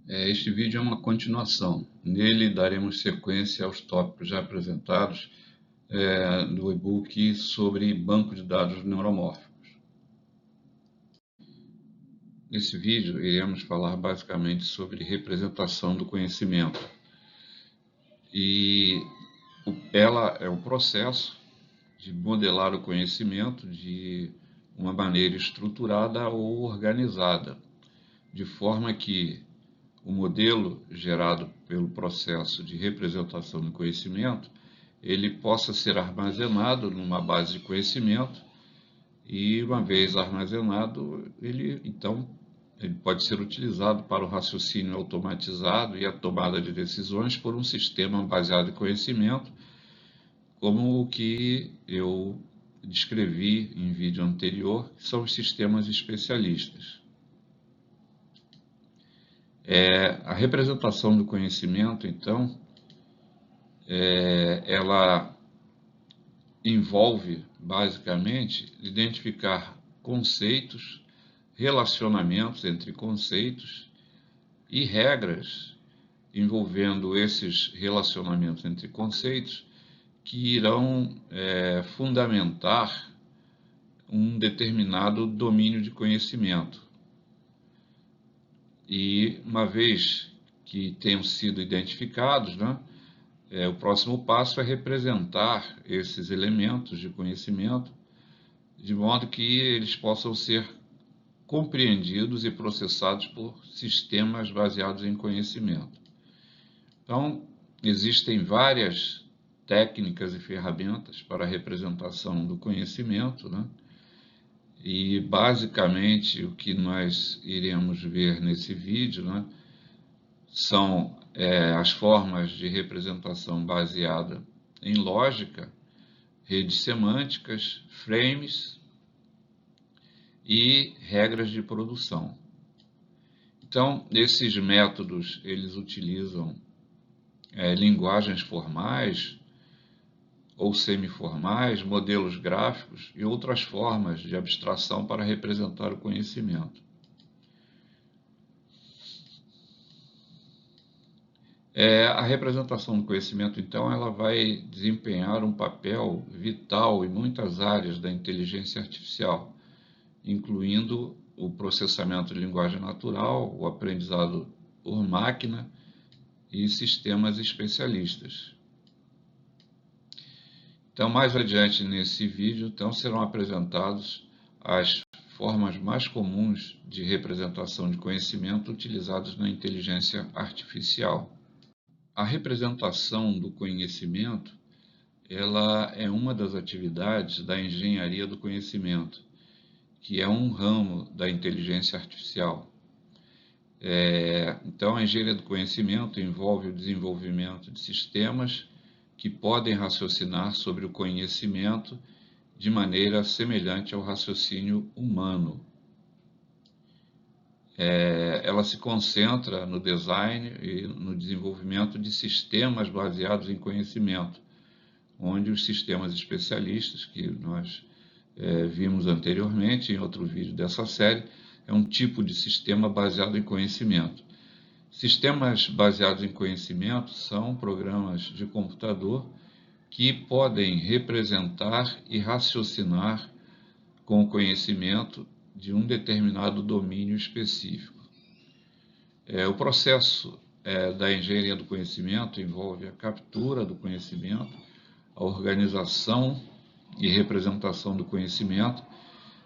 Este vídeo é uma continuação. Nele daremos sequência aos tópicos já apresentados do e-book sobre banco de dados neuromórficos. Nesse vídeo, iremos falar basicamente sobre representação do conhecimento. E ela é o processo de modelar o conhecimento de uma maneira estruturada ou organizada, de forma que o modelo gerado pelo processo de representação do conhecimento, ele possa ser armazenado numa base de conhecimento e, uma vez armazenado, ele pode ser utilizado para o raciocínio automatizado e a tomada de decisões por um sistema baseado em conhecimento, como o que eu descrevi em vídeo anterior, que são os sistemas especialistas. A representação do conhecimento, então, ela envolve, basicamente, identificar conceitos, relacionamentos entre conceitos e regras envolvendo esses relacionamentos entre conceitos que irão fundamentar um determinado domínio de conhecimento. E, uma vez que tenham sido identificados, o próximo passo é representar esses elementos de conhecimento de modo que eles possam ser compreendidos e processados por sistemas baseados em conhecimento. Então, existem várias técnicas e ferramentas para a representação do conhecimento, E, basicamente, o que nós iremos ver nesse vídeo, são as formas de representação baseada em lógica, redes semânticas, frames e regras de produção. Então, esses métodos, eles utilizam linguagens formais ou semiformais, modelos gráficos e outras formas de abstração para representar o conhecimento. A representação do conhecimento, então, ela vai desempenhar um papel vital em muitas áreas da inteligência artificial, incluindo o processamento de linguagem natural, o aprendizado por máquina e sistemas especialistas. Então, mais adiante nesse vídeo, serão apresentados as formas mais comuns de representação de conhecimento utilizadas na inteligência artificial. A representação do conhecimento, ela é uma das atividades da engenharia do conhecimento, que é um ramo da inteligência artificial. Então, a engenharia do conhecimento envolve o desenvolvimento de sistemas que podem raciocinar sobre o conhecimento de maneira semelhante ao raciocínio humano. Ela se concentra no design e no desenvolvimento de sistemas baseados em conhecimento, onde os sistemas especialistas, que nós vimos anteriormente em outro vídeo dessa série, é um tipo de sistema baseado em conhecimento. Sistemas baseados em conhecimento são programas de computador que podem representar e raciocinar com o conhecimento de um determinado domínio específico. O processo da engenharia do conhecimento envolve a captura do conhecimento, a organização e representação do conhecimento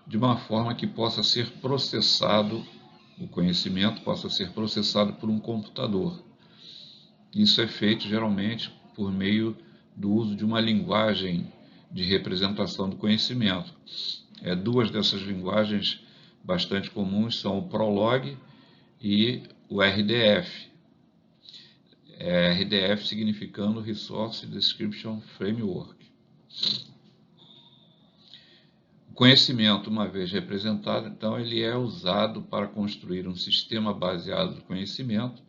de uma forma que possa ser processado, o conhecimento possa ser processado por um computador. Isso é feito geralmente por meio do uso de uma linguagem de representação do conhecimento. Duas dessas linguagens bastante comuns são o Prolog e o RDF. RDF significando Resource Description Framework. O conhecimento, uma vez representado, então, ele é usado para construir um sistema baseado no conhecimento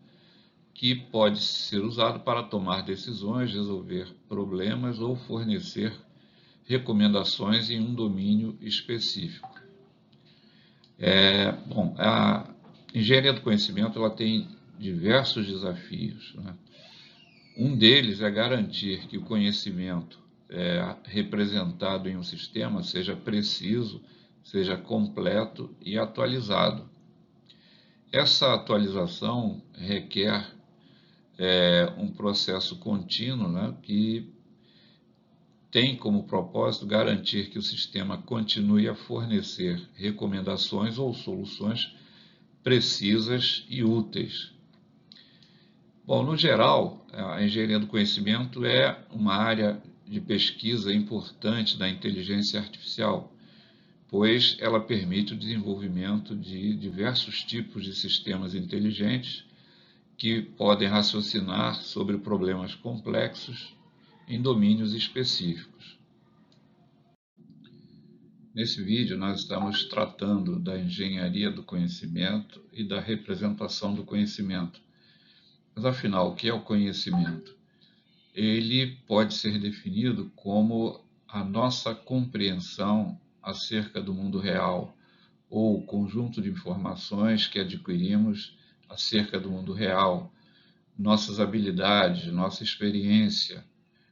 que pode ser usado para tomar decisões, resolver problemas ou fornecer recomendações em um domínio específico. A engenharia do conhecimento ela tem diversos desafios, né? Um deles é garantir que o conhecimento representado em um sistema seja preciso, seja completo e atualizado. Essa atualização requer um processo contínuo, né, que tem como propósito garantir que o sistema continue a fornecer recomendações ou soluções precisas e úteis. Bom, no geral, a engenharia do conhecimento é uma área de pesquisa importante da inteligência artificial, pois ela permite o desenvolvimento de diversos tipos de sistemas inteligentes que podem raciocinar sobre problemas complexos em domínios específicos. Nesse vídeo, nós estamos tratando da engenharia do conhecimento e da representação do conhecimento. Mas, afinal, o que é o conhecimento? Ele pode ser definido como a nossa compreensão acerca do mundo real, ou o conjunto de informações que adquirimos acerca do mundo real, nossas habilidades, nossa experiência,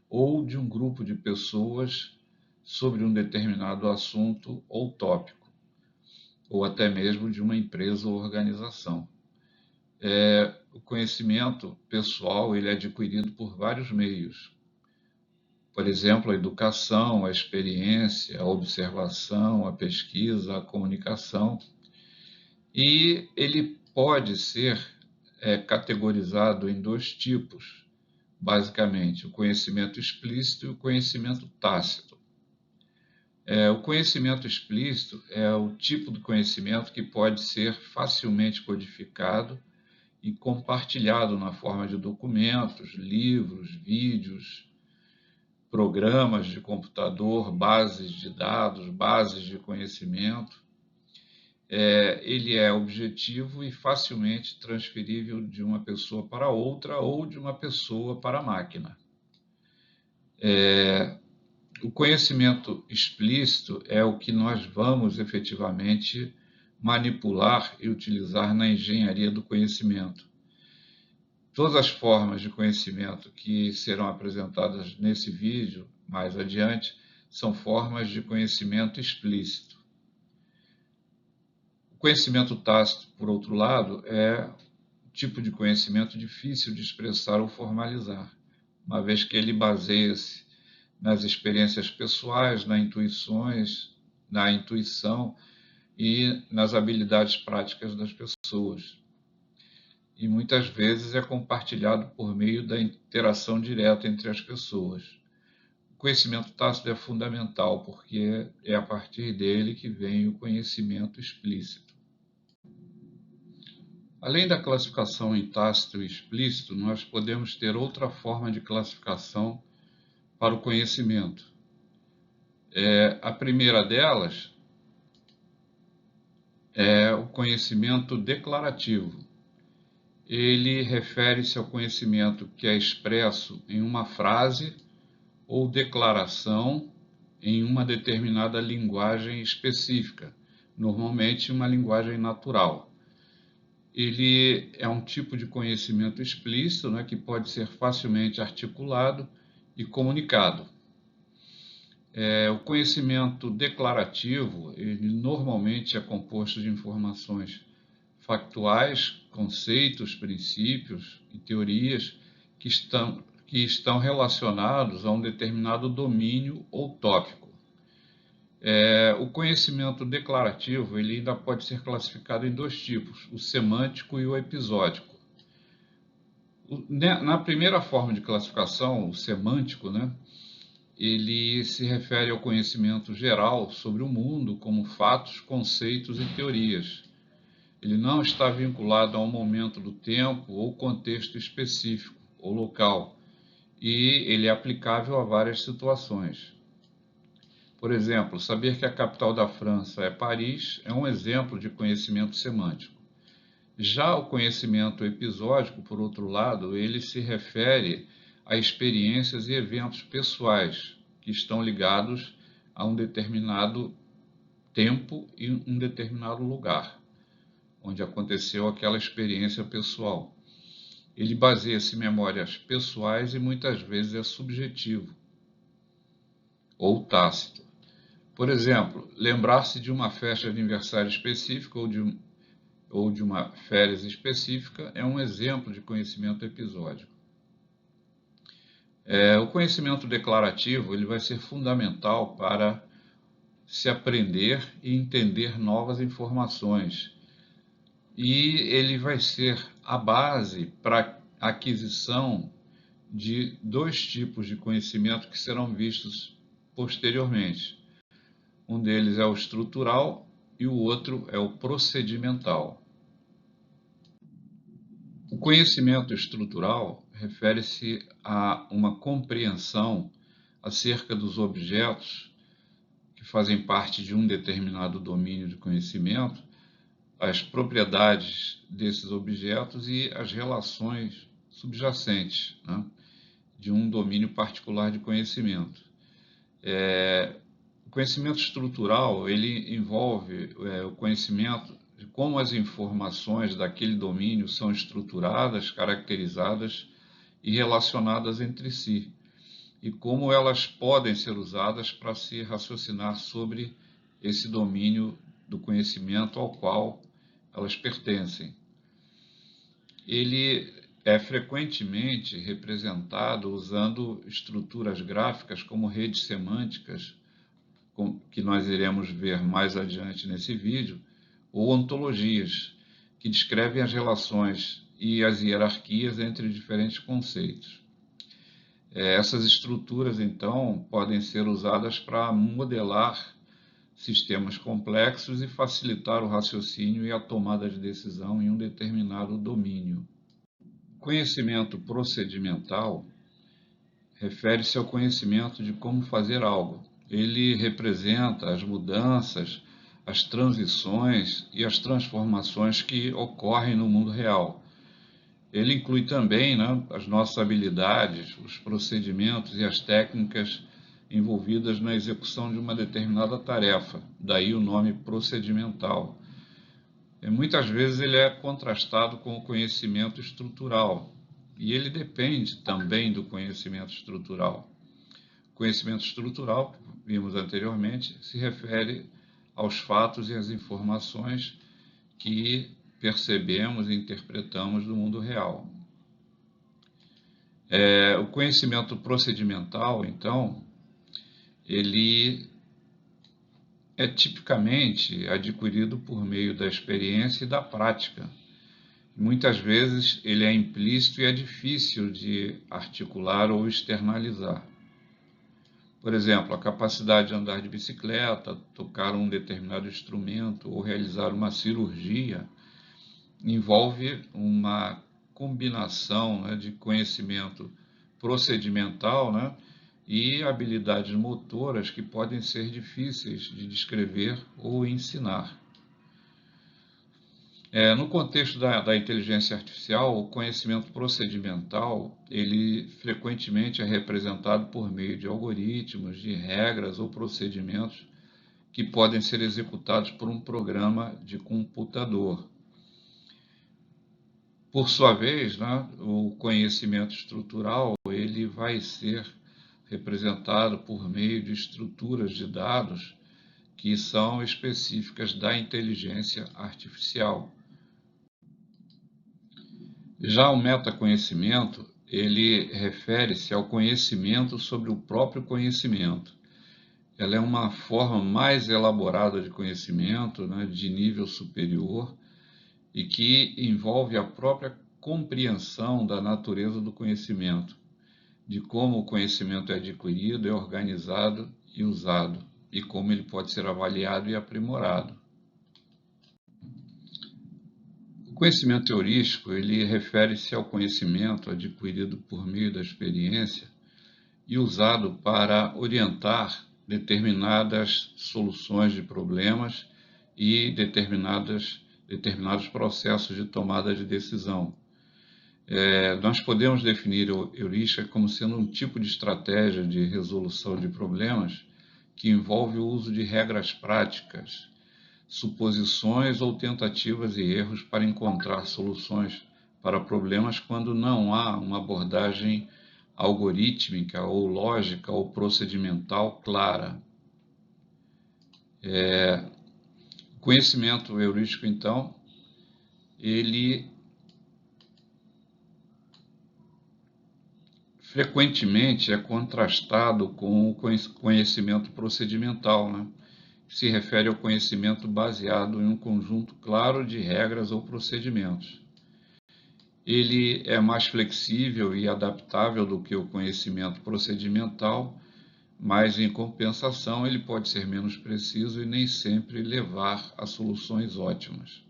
ou de um grupo de pessoas sobre um determinado assunto ou tópico, ou até mesmo de uma empresa ou organização. O conhecimento pessoal ele é adquirido por vários meios. Por exemplo, a educação, a experiência, a observação, a pesquisa, a comunicação. E ele pode ser categorizado em dois tipos, basicamente, o conhecimento explícito e o conhecimento tácito. O conhecimento explícito é o tipo de conhecimento que pode ser facilmente codificado e compartilhado na forma de documentos, livros, vídeos, programas de computador, bases de dados, bases de conhecimento. Ele é objetivo e facilmente transferível de uma pessoa para outra ou de uma pessoa para a máquina. O conhecimento explícito é o que nós vamos efetivamente manipular e utilizar na engenharia do conhecimento. Todas as formas de conhecimento que serão apresentadas nesse vídeo, mais adiante, são formas de conhecimento explícito. O conhecimento tácito, por outro lado, é um tipo de conhecimento difícil de expressar ou formalizar, uma vez que ele baseia-se nas experiências pessoais, na intuição e nas habilidades práticas das pessoas. E muitas vezes é compartilhado por meio da interação direta entre as pessoas. O conhecimento tácito é fundamental, porque é a partir dele que vem o conhecimento explícito. Além da classificação em tácito e explícito, nós podemos ter outra forma de classificação para o conhecimento. A primeira delas é o conhecimento declarativo. Ele refere-se ao conhecimento que é expresso em uma frase ou declaração em uma determinada linguagem específica, normalmente uma linguagem natural. Ele é um tipo de conhecimento explícito, né, que pode ser facilmente articulado e comunicado. O conhecimento declarativo, ele normalmente é composto de informações factuais, conceitos, princípios e teorias que estão relacionados a um determinado domínio ou tópico. O conhecimento declarativo ele ainda pode ser classificado em dois tipos, o semântico e o episódico. Na primeira forma de classificação, o semântico, né, ele se refere ao conhecimento geral sobre o mundo, como fatos, conceitos e teorias. Ele não está vinculado a um momento do tempo ou contexto específico ou local, e ele é aplicável a várias situações. Por exemplo, saber que a capital da França é Paris é um exemplo de conhecimento semântico. Já o conhecimento episódico, por outro lado, ele se refere a experiências e eventos pessoais que estão ligados a um determinado tempo e um determinado lugar onde aconteceu aquela experiência pessoal. Ele baseia-se em memórias pessoais e muitas vezes é subjetivo ou tácito. Por exemplo, lembrar-se de uma festa de aniversário específica ou de uma férias específica é um exemplo de conhecimento episódico. O conhecimento declarativo ele vai ser fundamental para se aprender e entender novas informações. E ele vai ser a base para a aquisição de dois tipos de conhecimento que serão vistos posteriormente. Um deles é o estrutural e o outro é o procedimental. O conhecimento estrutural refere-se a uma compreensão acerca dos objetos que fazem parte de um determinado domínio de conhecimento, as propriedades desses objetos e as relações subjacentes, né, de um domínio particular de conhecimento. O conhecimento estrutural ele envolve o conhecimento de como as informações daquele domínio são estruturadas, caracterizadas e relacionadas entre si, e como elas podem ser usadas para se raciocinar sobre esse domínio do conhecimento ao qual elas pertencem. Ele é frequentemente representado usando estruturas gráficas como redes semânticas, que nós iremos ver mais adiante nesse vídeo, ou ontologias, que descrevem as relações e as hierarquias entre diferentes conceitos. Essas estruturas, então, podem ser usadas para modelar sistemas complexos e facilitar o raciocínio e a tomada de decisão em um determinado domínio. Conhecimento procedimental refere-se ao conhecimento de como fazer algo. Ele representa as mudanças, as transições e as transformações que ocorrem no mundo real. Ele inclui também, né, as nossas habilidades, os procedimentos e as técnicas envolvidas na execução de uma determinada tarefa, daí o nome procedimental. Muitas vezes ele é contrastado com o conhecimento estrutural, e ele depende também do conhecimento estrutural. O conhecimento estrutural, que vimos anteriormente, se refere aos fatos e às informações que percebemos e interpretamos do mundo real. O conhecimento procedimental, então, ele é tipicamente adquirido por meio da experiência e da prática. Muitas vezes ele é implícito e é difícil de articular ou externalizar. Por exemplo, a capacidade de andar de bicicleta, tocar um determinado instrumento ou realizar uma cirurgia envolve uma combinação, né, de conhecimento procedimental, né, e habilidades motoras que podem ser difíceis de descrever ou ensinar. No contexto da inteligência artificial, o conhecimento procedimental, ele frequentemente é representado por meio de algoritmos, de regras ou procedimentos que podem ser executados por um programa de computador. Por sua vez, né, o conhecimento estrutural, ele vai ser representado por meio de estruturas de dados que são específicas da inteligência artificial. Já o metaconhecimento, ele refere-se ao conhecimento sobre o próprio conhecimento. Ela é uma forma mais elaborada de conhecimento, né, de nível superior, e que envolve a própria compreensão da natureza do conhecimento, de como o conhecimento é adquirido, é organizado e usado, e como ele pode ser avaliado e aprimorado. O conhecimento heurístico, ele refere-se ao conhecimento adquirido por meio da experiência e usado para orientar determinadas soluções de problemas e determinados processos de tomada de decisão. Nós podemos definir a heurística como sendo um tipo de estratégia de resolução de problemas que envolve o uso de regras práticas, suposições ou tentativas e erros para encontrar soluções para problemas quando não há uma abordagem algorítmica ou lógica ou procedimental clara. O conhecimento heurístico, então, ele frequentemente é contrastado com o conhecimento procedimental, né? Que se refere ao conhecimento baseado em um conjunto claro de regras ou procedimentos. Ele é mais flexível e adaptável do que o conhecimento procedimental, mas, em compensação, ele pode ser menos preciso e nem sempre levar a soluções ótimas.